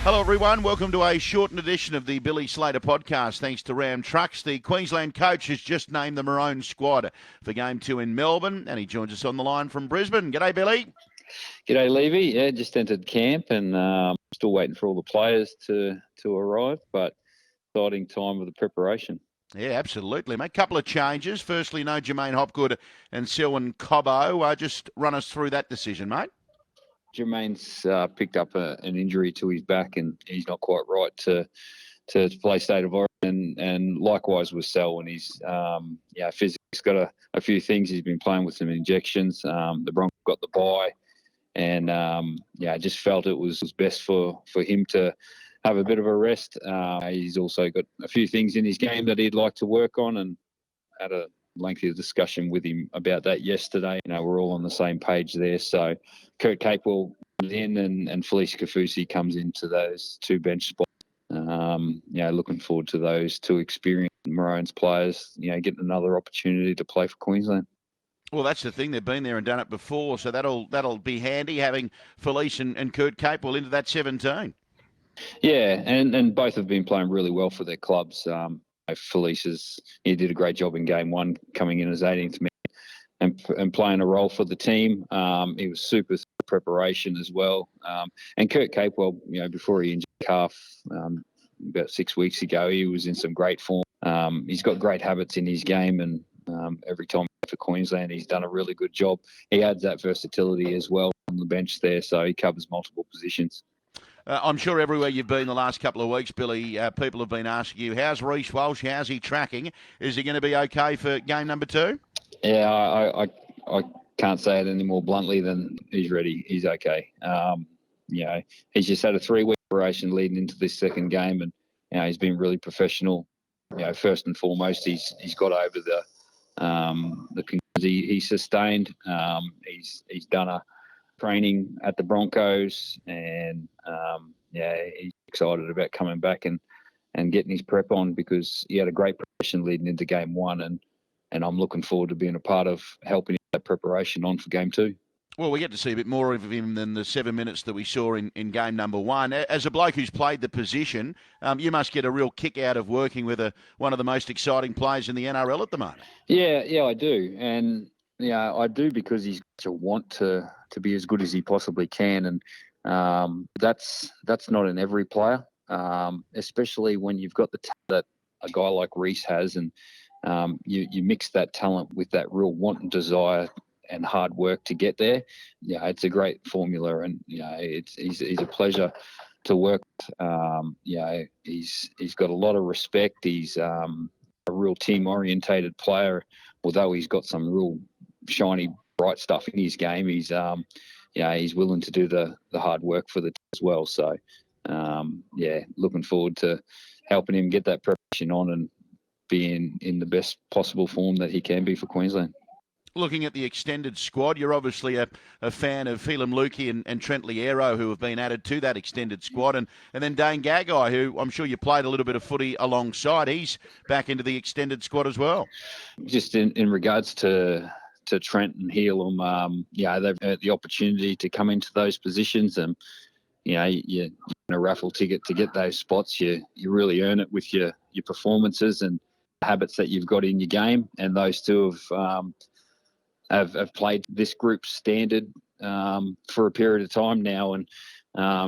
Hello everyone, welcome to a shortened edition of the Billy Slater Podcast. Thanks to Ram Trucks. The Queensland coach has just named the Maroons squad for Game 2 in Melbourne, and he joins us on the line from Brisbane. G'day, Billy. G'day, Levy. Yeah, just entered camp and still waiting for all the players to arrive, but exciting time of the preparation. Yeah, absolutely, mate. Couple of changes. Firstly, no Jermaine Hopgood and Selwyn Cobbo. Just run us through that decision, mate. Jermaine's picked up an injury to his back, and he's not quite right to play State of Origin. And likewise with Selwyn, he's physically got a few things. He's been playing with some injections. The Broncos got the bye, and I just felt it was best for him to have a bit of a rest. He's also got a few things in his game that he'd like to work on, and had a lengthy discussion with him about that yesterday. We're all on the same page there. So Kurt Capewell comes in and Felice Kafusi comes into those two bench spots. Looking forward to those two experienced Maroons players, getting another opportunity to play for Queensland. Well, that's the thing. They've been there and done it before, so that'll be handy, having Felice and Kurt Capewell into that 17. Yeah, and both have been playing really well for their clubs. Felice he did a great job in game one, coming in as 18th man and playing a role for the team. He was super preparation as well. And Kurt Capewell, before he injured calf about 6 weeks ago, he was in some great form. He's got great habits in his game, and every time for Queensland, he's done a really good job. He adds that versatility as well on the bench there, so he covers multiple positions. I'm sure everywhere you've been the last couple of weeks, Billy, people have been asking you, how's Reece Walsh? How's he tracking? Is he going to be okay for game number 2? Yeah, I can't say it any more bluntly than he's ready. He's okay. He's just had a 3-week preparation leading into this second game, and he's been really professional. First and foremost, he's got over the concussion he sustained. He's done a training at the Broncos, and he's excited about coming back and getting his prep on, because he had a great preparation leading into game 1, and I'm looking forward to being a part of helping that preparation on for game 2. Well, we get to see a bit more of him than the 7 minutes that we saw in game number 1. As a bloke who's played the position, you must get a real kick out of working with one of the most exciting players in the NRL at the moment. Yeah, I do. And I do, because he's got to want to be as good as he possibly can. And that's not in every player, especially when you've got the talent that a guy like Reece has, and you mix that talent with that real want and desire and hard work to get there. It's a great formula, and he's a pleasure to work with. He's got a lot of respect. He's a real team-orientated player, although he's got some real shiny, bright stuff in his game. He's willing to do the hard work for the team as well. So, looking forward to helping him get that preparation on and be in the best possible form that he can be for Queensland. Looking at the extended squad, you're obviously a fan of Phelan Lukey and Trent Liero, who have been added to that extended squad, and then Dane Gagai, who I'm sure you played a little bit of footy alongside. He's back into the extended squad as well. Just in regards to Trent and Helam, they've had the opportunity to come into those positions, and you're in a raffle ticket to get those spots. You really earn it with your performances and habits that you've got in your game, and those two have played this group's standard for a period of time now, and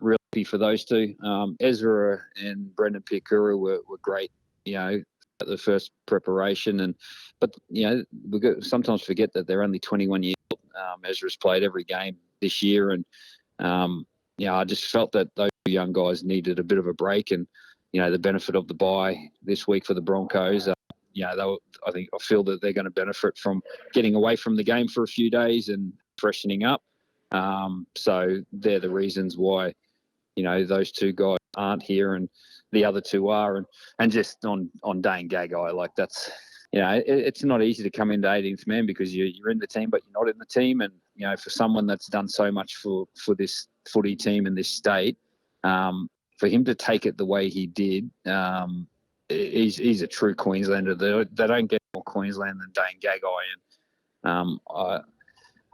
really for those two. Ezra and Brendan Piakura were great, at the first preparation, but we sometimes forget that they're only 21 years old. Ezra's played every game this year, and I just felt that those young guys needed a bit of a break, and the benefit of the bye this week for the Broncos. I feel that they're going to benefit from getting away from the game for a few days and freshening up. So they're the reasons why, those two guys aren't here and the other two are. And just on Dane Gagai, like that's, it's not easy to come into 18th man, because you're in the team, but you're not in the team. And, for someone that's done so much for this footy team in this state, for him to take it the way he did, he's a true Queenslander. They don't get more Queensland than Dane Gagai, and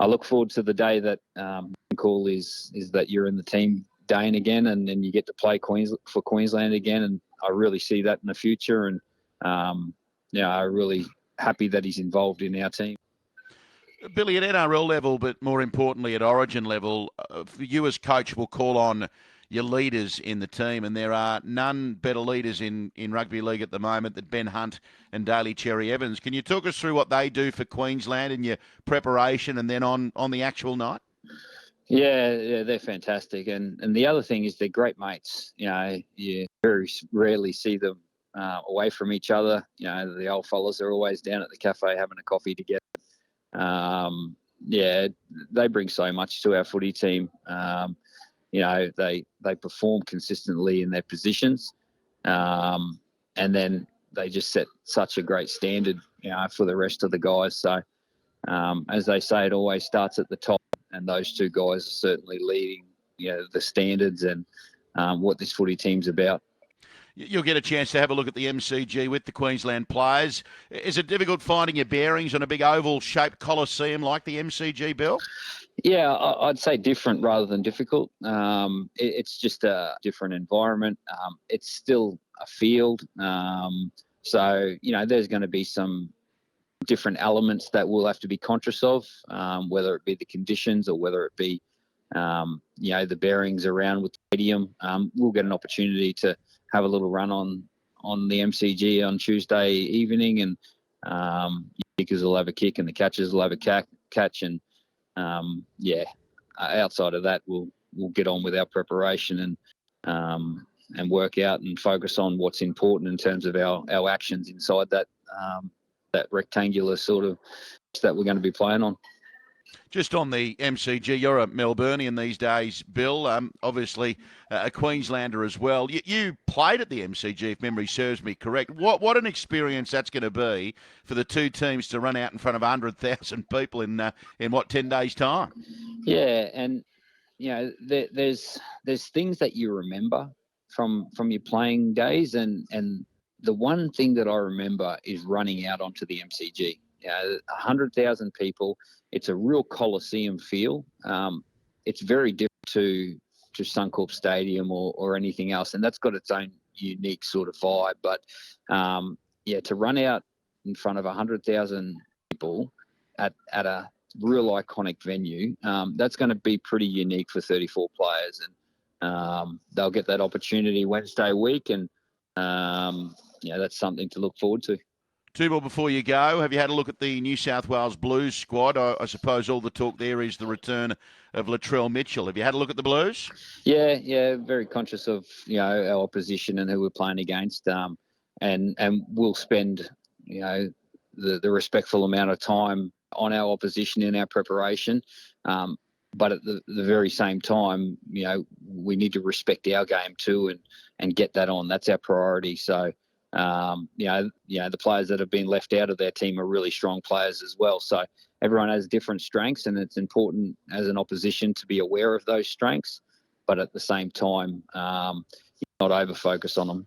I look forward to the day that call is that you're in the team Dane again, and then you get to play for Queensland again, and I really see that in the future. And I'm really happy that he's involved in our team. Billy, at NRL level, but more importantly at Origin level, you as coach will call on your leaders in the team, and there are none better leaders in rugby league at the moment than Ben Hunt and Daly Cherry Evans. Can you talk us through what they do for Queensland and your preparation and then on the actual night? Yeah, they're fantastic. And the other thing is they're great mates. You very rarely see them away from each other. The old fellas are always down at the cafe having a coffee together. They bring so much to our footy team. They perform consistently in their positions, and then they just set such a great standard, for the rest of the guys. So, as they say, it always starts at the top, and those two guys are certainly leading, the standards and what this footy team's about. You'll get a chance to have a look at the MCG with the Queensland players. Is it difficult finding your bearings on a big oval-shaped coliseum like the MCG, Bill? Yeah, I'd say different rather than difficult. It's just a different environment. It's still a field. So, there's going to be some different elements that we'll have to be conscious of, whether it be the conditions or whether it be, the bearings around with the stadium. We'll get an opportunity to have a little run on the MCG on Tuesday evening, and kickers will have a kick and the catchers will have a catch. And outside of that, we'll get on with our preparation and work out and focus on what's important in terms of our actions inside that rectangular sort of that we're going to be playing on. Just on the MCG, you're a Melburnian these days, Bill, obviously a Queenslander as well. You played at the MCG, if memory serves me correct. What an experience that's going to be for the two teams to run out in front of 100,000 people in 10 days' time? Yeah, and there's things that you remember from your playing days, and the one thing that I remember is running out onto the MCG. 100,000 people. It's a real Coliseum feel. It's very different to Suncorp Stadium or anything else, and that's got its own unique sort of vibe. But to run out in front of 100,000 people at a real iconic venue, that's going to be pretty unique for 34 players, and they'll get that opportunity Wednesday week, and that's something to look forward to. Two more before you go. Have you had a look at the New South Wales Blues squad? I suppose all the talk there is the return of Latrell Mitchell. Have you had a look at the Blues? Yeah, very conscious of our opposition and who we're playing against, and we'll spend the respectful amount of time on our opposition in our preparation, but at the very same time, we need to respect our game too and get that on. That's our priority. So. The players that have been left out of their team are really strong players as well. So everyone has different strengths, and it's important as an opposition to be aware of those strengths, but at the same time, not over-focus on them.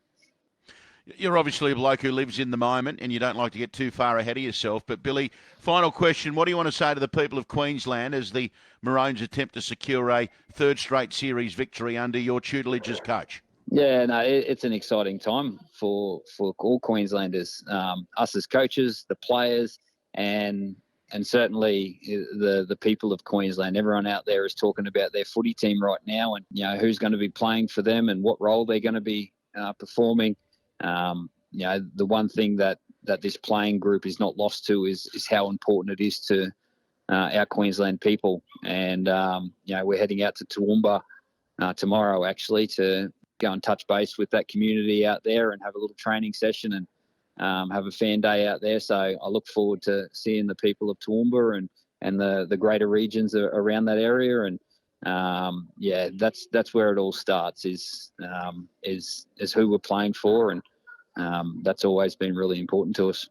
You're obviously a bloke who lives in the moment and you don't like to get too far ahead of yourself. But, Billy, final question. What do you want to say to the people of Queensland as the Maroons attempt to secure a third straight series victory under your tutelage as coach? Yeah, no, it's an exciting time for all Queenslanders, us as coaches, the players, and certainly the people of Queensland. Everyone out there is talking about their footy team right now, and who's going to be playing for them and what role they're going to be performing. The one thing that this playing group is not lost to is how important it is to our Queensland people. And we're heading out to Toowoomba tomorrow, actually, to go and touch base with that community out there and have a little training session and have a fan day out there. So I look forward to seeing the people of Toowoomba and the greater regions around that area. And that's where it all starts is who we're playing for, and that's always been really important to us.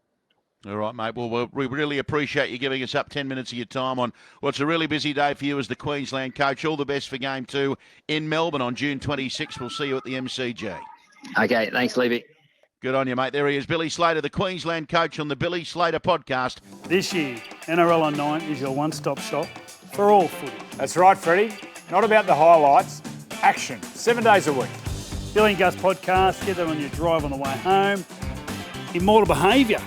All right, mate. Well, we really appreciate you giving us up 10 minutes of your time on what's a really busy day for you as the Queensland coach. All the best for Game 2 in Melbourne on June 26th. We'll see you at the MCG. Okay, thanks, Levy. Good on you, mate. There he is, Billy Slater, the Queensland coach on the Billy Slater Podcast. This year, NRL On 9 is your one-stop shop for all footy. That's right, Freddie. Not about the highlights, action 7 days a week. Billy and Gus Podcast, get that on your drive on the way home. Immortal Behaviour,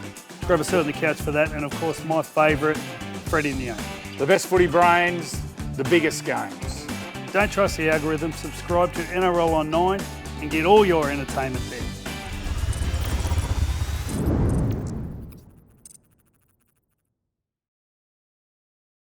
grab a seat on the couch for that. And of course, my favourite, Freddie and the Owner. The best footy brains, the biggest games. Don't trust the algorithm, subscribe to NRL on 9 and get all your entertainment there.